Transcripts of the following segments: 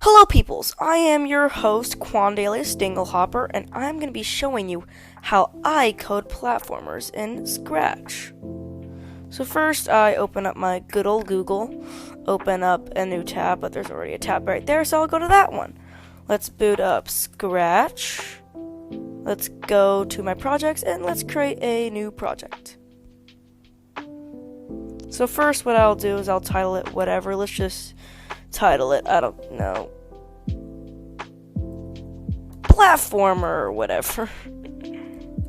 Hello peoples, I am your host Quandalius Dinglehopper, and I'm going to be showing you how I code platformers in Scratch. So first I open up my good old Google, open up a new tab, but there's already a tab right there, so I'll go to that one. Let's boot up Scratch, let's go to my projects, and let's create a new project. So first what I'll do is I'll title it whatever, let's just title it, I don't know, platformer or whatever,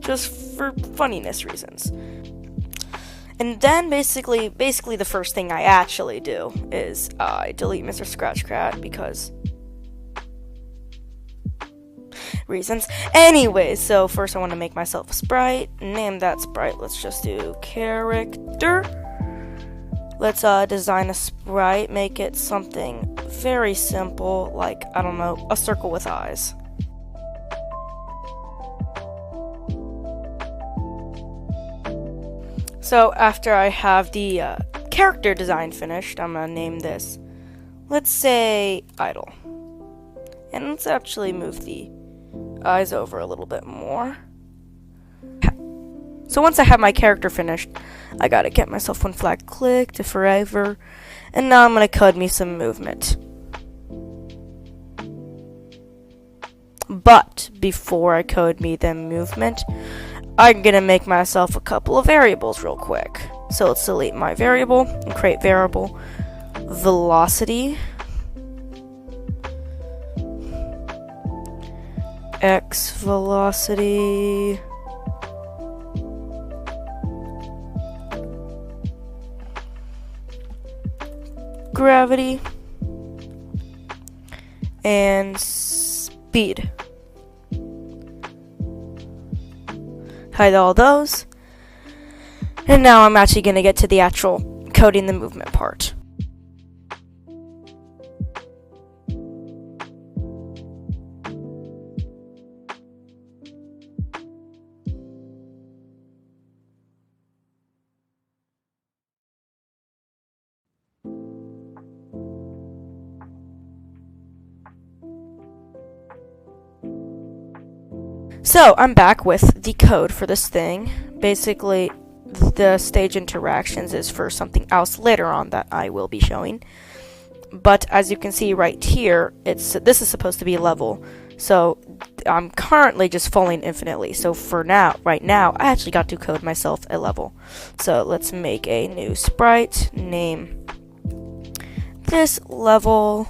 just for funniness reasons. And then basically the first thing I actually do is I delete Mr. Scratchcat because reasons. Anyways, so first I want to make myself a sprite, name that sprite, let's just do character. Let's design a sprite, make it something very simple, like, I don't know, a circle with eyes. So after I have the character design finished, I'm gonna name this, let's say, idle. And let's actually move the eyes over a little bit more. So once I have my character finished, I gotta get myself one flag click to forever, and now I'm gonna code me some movement. But before I code me the movement, I'm gonna make myself a couple of variables real quick. So let's delete my variable and create variable velocity x velocity gravity and speed. Hide all those. And now I'm actually going to get to the actual coding the movement part. So, I'm back with the code for this thing. Basically, the stage interactions is for something else later on that I will be showing. But as you can see right here, this is supposed to be a level. So, I'm currently just falling infinitely. So for now, right now, I actually got to code myself a level. So, let's make a new sprite, name this level,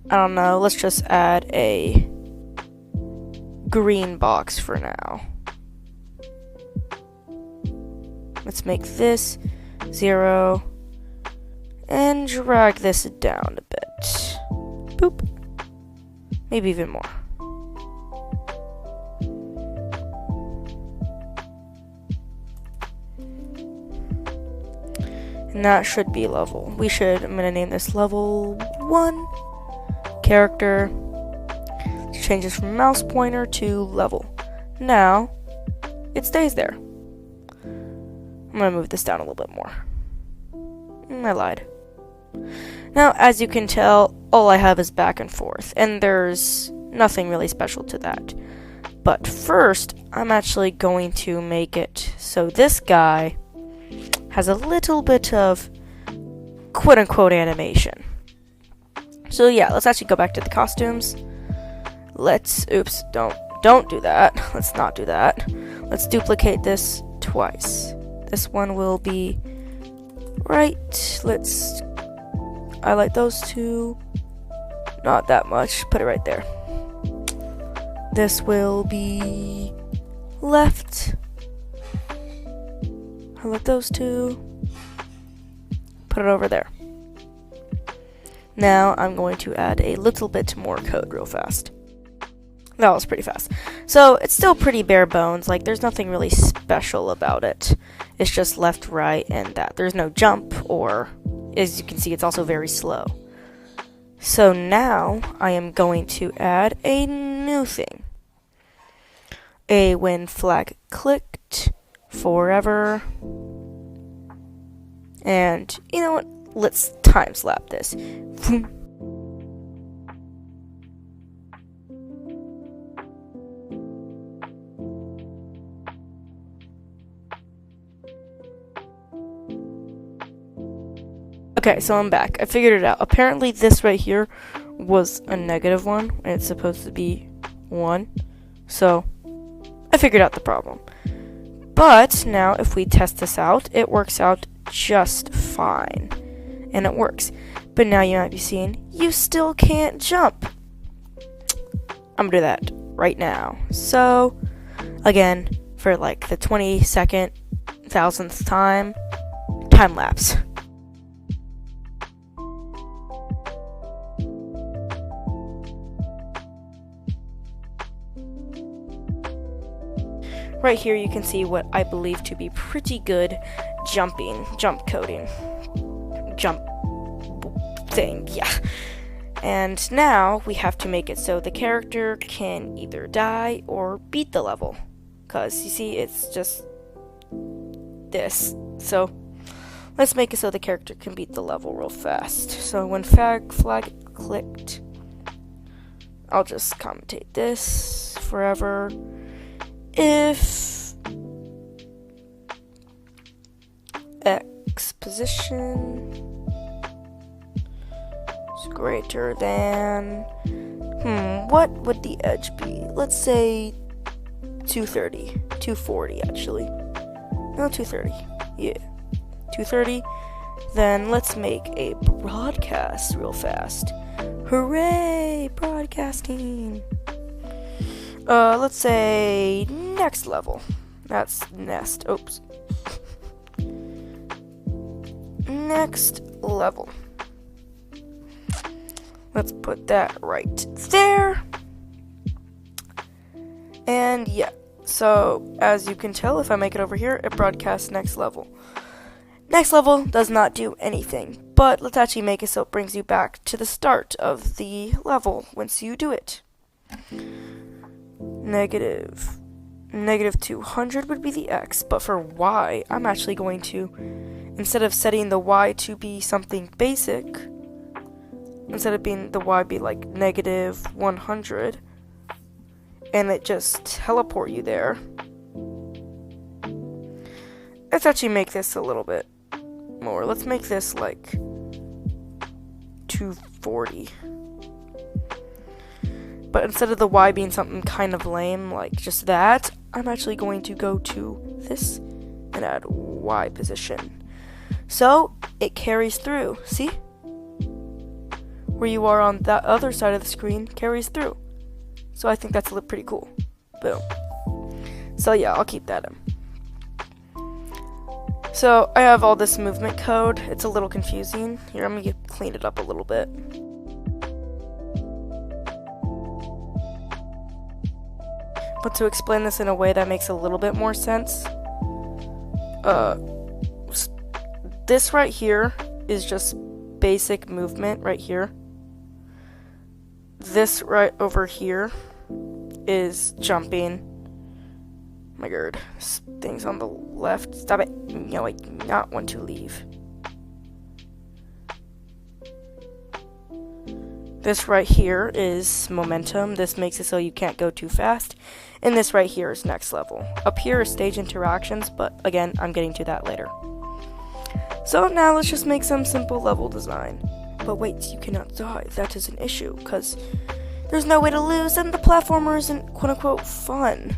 I don't know, let's just add a green box for now. Let's make this 0 and drag this down a bit. Boop. Maybe even more. And that should be level. I'm gonna name this level 1 character. Change this from mouse pointer to level. Now, it stays there. I'm gonna move this down a little bit more. I lied. Now, as you can tell, all I have is back and forth, and there's nothing really special to that. But first, I'm actually going to make it so this guy has a little bit of quote-unquote animation. So yeah, let's actually go back to the costumes. Oops, don't do that. Let's not do that. Let's duplicate this twice. This one will be right. Let's highlight those two. Not that much. Put it right there. This will be left. Highlight those two. Put it over there. Now I'm going to add a little bit more code real fast. That was pretty fast. So it's still pretty bare bones, like there's nothing really special about it. It's just left, right, and that. There's no jump, or as you can see, it's also very slow. So now I am going to add a new thing. A when flag clicked forever. And you know what? Let's time slap this. Okay, so I'm back. I figured it out. Apparently this right here was a negative one, and it's supposed to be 1. So, I figured out the problem. But, now, if we test this out, it works out just fine. And it works. But now you might be seeing, you still can't jump. I'm gonna do that right now. So, again, for like the 22nd, 1000th time lapse. Right here you can see what I believe to be pretty good jump coding. Jump thing, yeah. And now we have to make it so the character can either die or beat the level. Because you see, it's just this. So let's make it so the character can beat the level real fast. So when flag clicked, I'll just commentate this forever. If X position is greater than, what would the edge be? Let's say 230, 240 actually. No, 230, yeah, 230. Then let's make a broadcast real fast. Hooray, broadcasting. Let's say next level. That's nest. Oops. Next level. Let's put that right there. And yeah, so as you can tell, if I make it over here, it broadcasts next level. Next level does not do anything, but let's actually make it so it brings you back to the start of the level once you do it. Negative 200 would be the X, but for Y, I'm actually going to, instead of setting the Y to be something basic, instead of being the Y be like negative 100, and it just teleport you there, let's actually make this a little bit more. Let's make this like 240. But instead of the Y being something kind of lame, like just that, I'm actually going to go to this and add Y position. So, it carries through, see? Where you are on that other side of the screen carries through. So I think that's pretty cool. Boom. So yeah, I'll keep that in. So, I have all this movement code. It's a little confusing. Here, I'm going to clean it up a little bit. But to explain this in a way that makes a little bit more sense, this right here is just basic movement right here. This right over here is jumping. Oh my god, this thing's on the left. Stop it. No, I do not want to leave. This right here is momentum. This makes it so you can't go too fast. And this right here is next level. Up here is stage interactions, but again, I'm getting to that later. So now let's just make some simple level design. But wait, you cannot die. That is an issue, because there's no way to lose and the platformer isn't quote-unquote fun.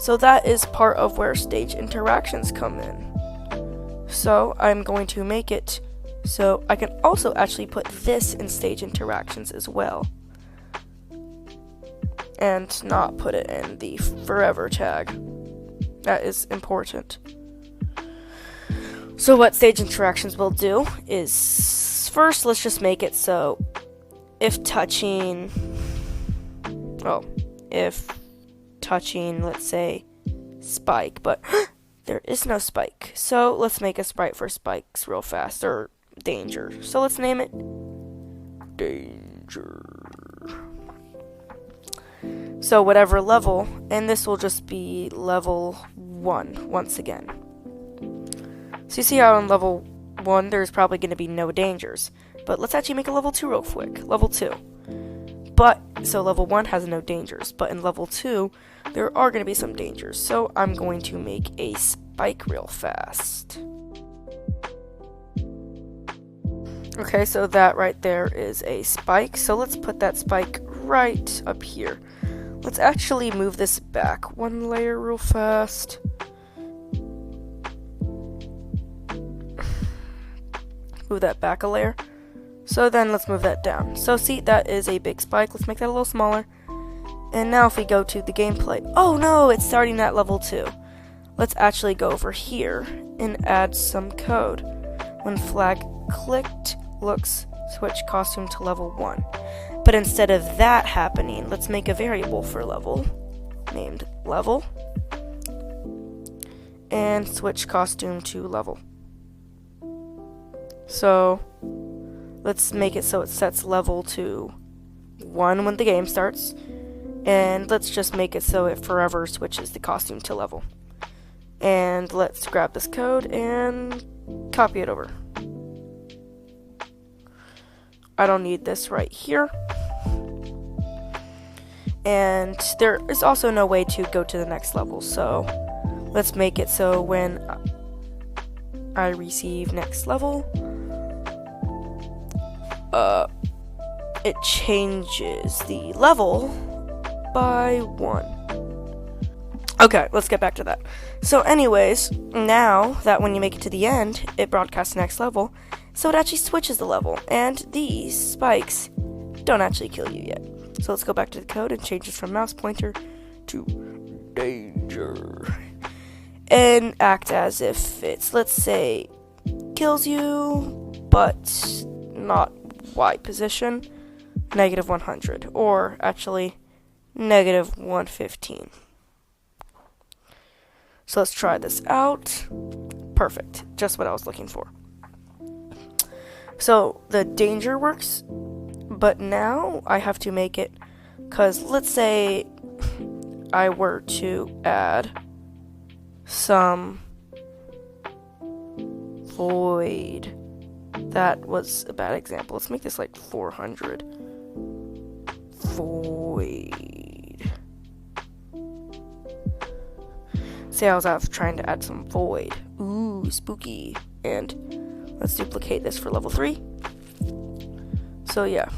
So that is part of where stage interactions come in. So I'm going to make it so I can also actually put this in stage interactions as well. And not put it in the forever tag. That is important. So what stage interactions will do is, first let's just make it so if touching, let's say, spike, but there is no spike. So let's make a sprite for spikes real fast, or danger. So let's name it danger. So whatever level, and this will just be level 1 once again. So you see how in level 1 there's probably going to be no dangers. But let's actually make a level 2 real quick. Level 2. But, so level 1 has no dangers. But in level 2, there are going to be some dangers. So I'm going to make a spike real fast. Okay, so that right there is a spike. So let's put that spike right up here. Let's actually move this back one layer real fast. Move that back a layer. So then let's move that down. So see, that is a big spike. Let's make that a little smaller. And now if we go to the gameplay, oh no, it's starting at level 2. Let's actually go over here and add some code. When flag clicked, looks, switch costume to level 1. But instead of that happening, let's make a variable for level, named level, and switch costume to level. So let's make it so it sets level to 1 when the game starts, and let's just make it so it forever switches the costume to level. And let's grab this code and copy it over. I don't need this right here. And there is also no way to go to the next level, so let's make it so when I receive next level, it changes the level by 1. Okay, let's get back to that. So anyways, now that when you make it to the end, it broadcasts the next level, so it actually switches the level, and these spikes don't actually kill you yet. So let's go back to the code and change this from mouse pointer to danger. And act as if it's, let's say, kills you, but not Y position, -100, or actually -115. So let's try this out. Perfect, just what I was looking for. So the danger works, but now I have to make it, because let's say I were to add some void. That was a bad example. Let's make this like 400. Void. Say I was out trying to add some void. Ooh, spooky. And let's duplicate this for level 3. So yeah.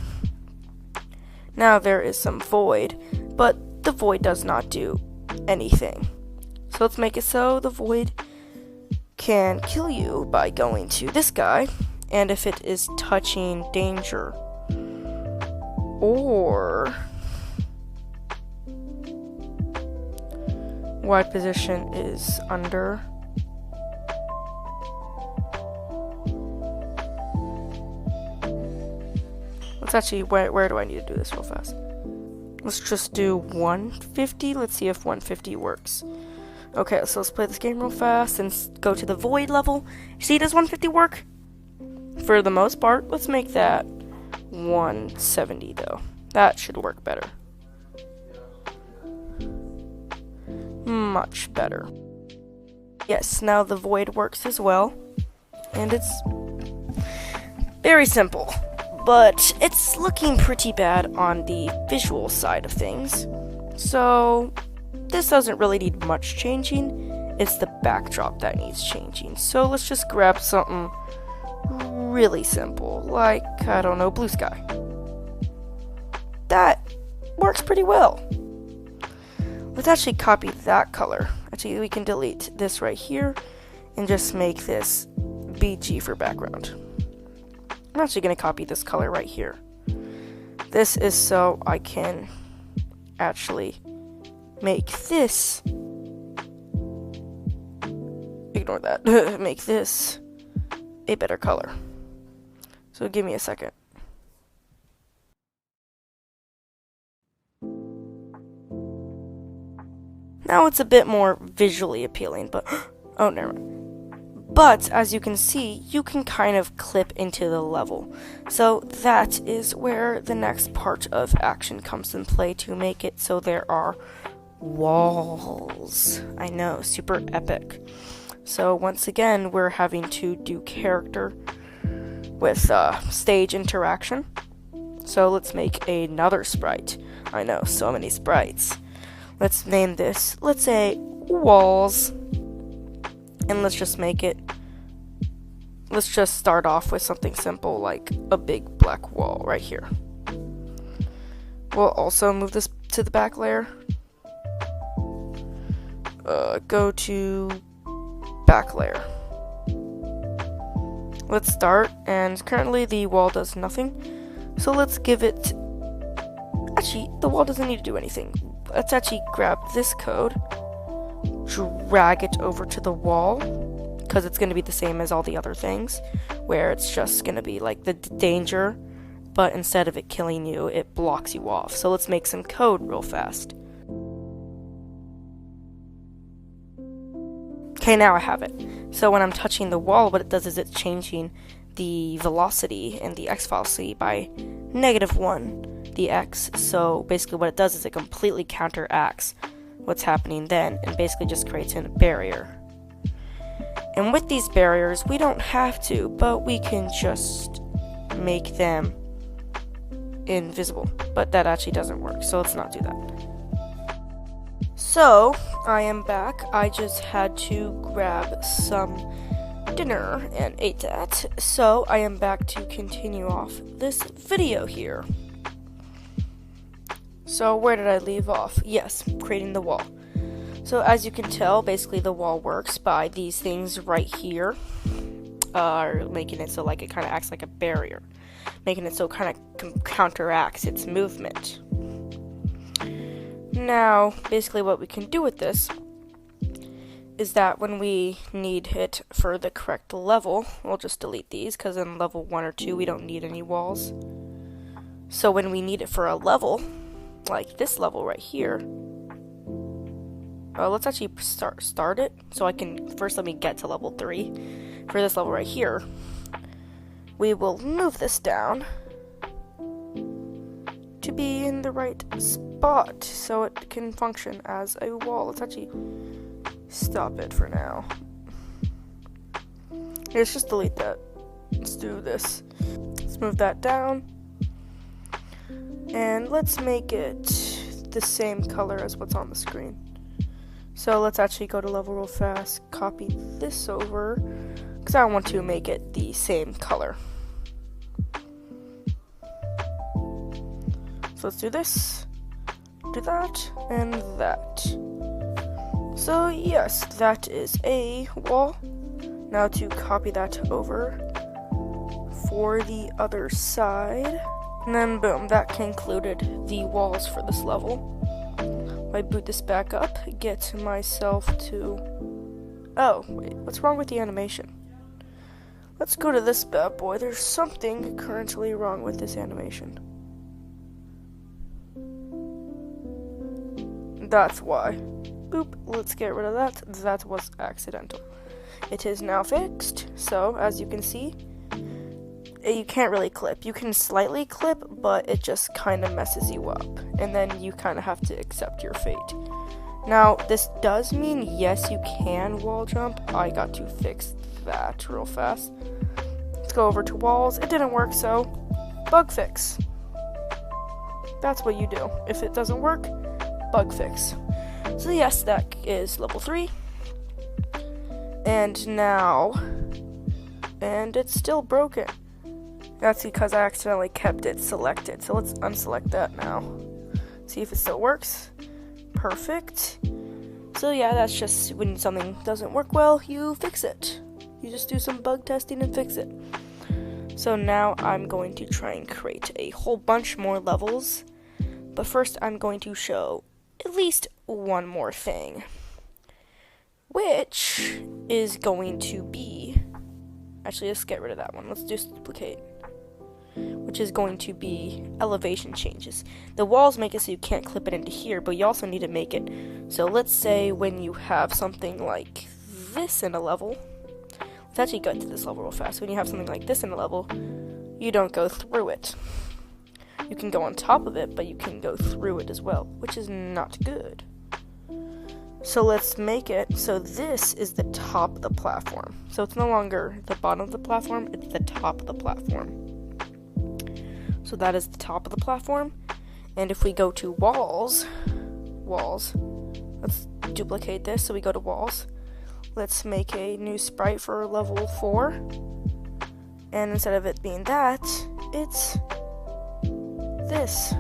Now there is some void, but the void does not do anything. So let's make it so the void can kill you by going to this guy, and if it is touching danger, or Y position is under, let's actually, where do I need to do this real fast? Let's just do 150. Let's see if 150 works. Okay, so let's play this game real fast and go to the void level. See, does 150 work? For the most part, let's make that 170 though. That should work better. Much better. Yes, now the void works as well. And it's very simple. But it's looking pretty bad on the visual side of things. So this doesn't really need much changing. It's the backdrop that needs changing. So let's just grab something really simple, like, I don't know, blue sky. That works pretty well. Let's actually copy that color. Actually, we can delete this right here and just make this BG for background. I'm actually going to copy this color right here. This is so I can actually make this, ignore that, make this a better color. So give me a second. Now it's a bit more visually appealing, but oh, never mind. But as you can see, you can kind of clip into the level. So that is where the next part of action comes in play, to make it so there are walls. I know, super epic. So once again, we're having to do character with stage interaction. So let's make another sprite. I know, so many sprites. Let's name this, let's say, walls. And let's just make it let's just start off with something simple like a big black wall right here. We'll also move this to the back layer. Go to back layer. Let's start, and currently the wall does nothing. So let's give it, actually, the wall doesn't need to do anything. Let's actually grab this code, drag it over to the wall, because it's going to be the same as all the other things, where it's just going to be like the danger, but instead of it killing you, it blocks you off. So let's make some code real fast. Okay, now I have it. So when I'm touching the wall, what it does is it's changing the velocity and the x velocity by -1, the x. So basically what it does is it completely counteracts what's happening then, and basically just creates a barrier. And with these barriers, we don't have to, but we can just make them invisible. But that actually doesn't work, so let's not do that. So, I am back. I just had to grab some dinner and ate that. So, I am back to continue off this video here. So, where did I leave off? Yes, creating the wall. So, as you can tell, basically the wall works by these things right here. Making it so like it kind of acts like a barrier. Making it so it kind of counteracts its movement. Now, basically what we can do with this is that when we need it for the correct level, we'll just delete these, because in level 1 or 2 we don't need any walls. So when we need it for a level, like this level right here, let's actually start it, so I can, first let me get to level 3. For this level right here, we will move this down to be in the right spot so it can function as a wall. Let's actually stop it for now. Let's just delete that. Let's do this. Let's move that down. And let's make it the same color as what's on the screen. So let's actually go to level real fast, copy this over, because I want to make it the same color. So let's do this, do that, and that. So yes, that is a wall. Now to copy that over for the other side. And then boom, that concluded the walls for this level. I boot this back up, get myself to... Oh, wait, what's wrong with the animation? Let's go to this bad boy. There's something currently wrong with this animation. That's why. Boop, let's get rid of that. That was accidental. It is now fixed, so as you can see, you can't really clip. You can slightly clip, but it just kind of messes you up. And then you kind of have to accept your fate. Now, this does mean, yes, you can wall jump. I got to fix that real fast. Let's go over to walls. It didn't work, so bug fix. That's what you do. If it doesn't work, bug fix. So yes, that is level 3. And now, and it's still broken. That's because I accidentally kept it selected. So let's unselect that now. See if it still works. Perfect. So yeah, that's just when something doesn't work well, you fix it. You just do some bug testing and fix it. So now I'm going to try and create a whole bunch more levels. But first I'm going to show at least one more thing, which is going to be, actually let's get rid of that one, let's just duplicate, which is going to be elevation changes. The walls make it so you can't clip it into here, but you also need to make it so, let's say when you have something like this in a level, let's actually go to this level real fast. When you have something like this in a level, you don't go through it. You can go on top of it, but you can go through it as well, which is not good. So let's make it so this is the top of the platform. So it's no longer the bottom of the platform, it's the top of the platform. So that is the top of the platform. And if we go to walls, let's duplicate this. So we go to walls. Let's make a new sprite for level 4. And instead of it being that, it's this.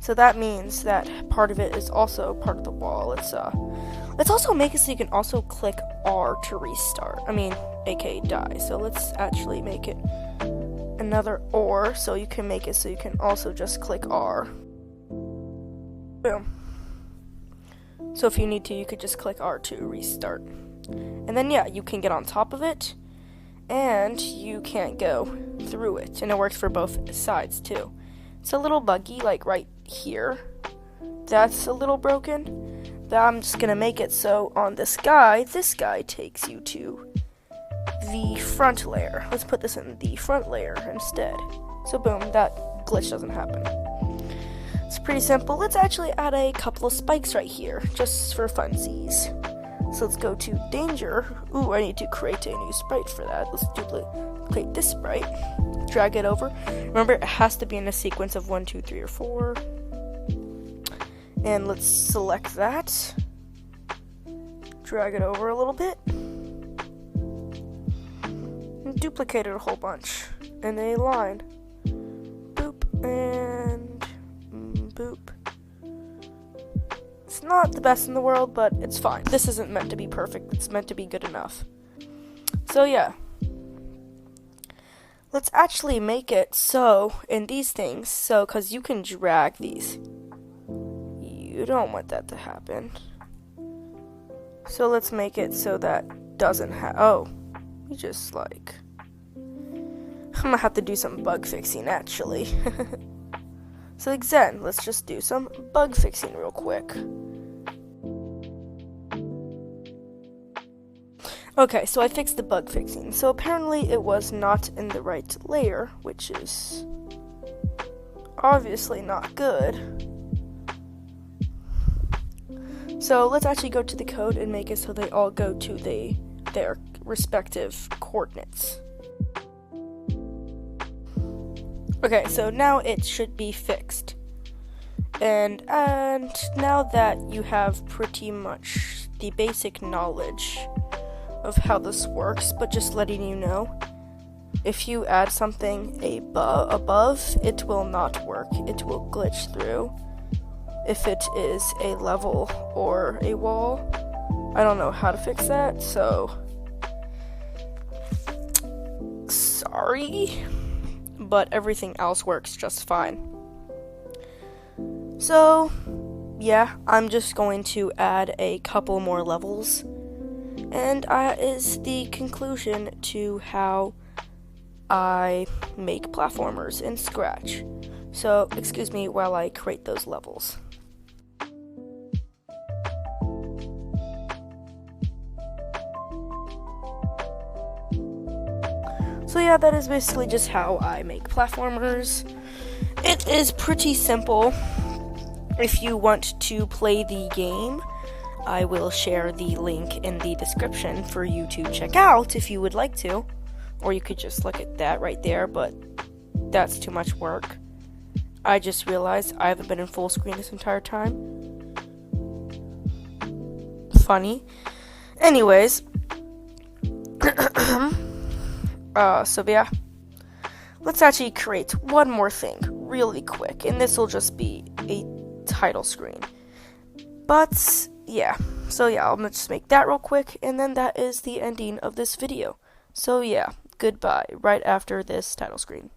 So that means that part of it is also part of the wall. Let's also make it so you can also click R to restart. aka die. So let's actually make it another OR, so you can make it so you can also just click R. Boom. So if you need to, you could just click R to restart. And then yeah, you can get on top of it, and you can't go through it. And it works for both sides too. It's a little buggy, like right here. That's a little broken. But I'm just gonna make it so on this guy takes you to the front layer. Let's put this in the front layer instead. So boom, that glitch doesn't happen. It's pretty simple. Let's actually add a couple of spikes right here, just for funsies. So let's go to danger. Ooh, I need to create a new sprite for that. Let's duplicate this sprite, drag it over. Remember, it has to be in a sequence of 1, 2, 3, or 4. And let's select that, drag it over a little bit, and duplicate it a whole bunch in a line. Boop and boop. It's not the best in the world, but it's fine. This isn't meant to be perfect, it's meant to be good enough. So yeah. Let's actually make it so, in these things, so, because you can drag these. You don't want that to happen. So let's make it so that doesn't you just like... I'm gonna have to do some bug fixing, actually. So again, let's just do some bug fixing real quick. Okay, so I fixed the bug fixing. So apparently it was not in the right layer, which is obviously not good. So let's actually go to the code and make it so they all go to their respective coordinates. Okay, so now it should be fixed. And now that you have pretty much the basic knowledge of how this works, but just letting you know, if you add something above, it will not work. It will glitch through. If it is a level or a wall, I don't know how to fix that, so sorry, but everything else works just fine. So yeah, I'm just going to add a couple more levels, and that is the conclusion to how I make platformers in Scratch. So excuse me while I create those levels. So yeah, that is basically just how I make platformers. It is pretty simple. If you want to play the game, I will share the link in the description for you to check out if you would like to. Or you could just look at that right there, but that's too much work. I just realized I haven't been in full screen this entire time. Funny. Anyways. So yeah, let's actually create one more thing really quick, and this will just be a title screen. But yeah, so yeah, I'm gonna just make that real quick, and then that is the ending of this video. So yeah, goodbye right after this title screen.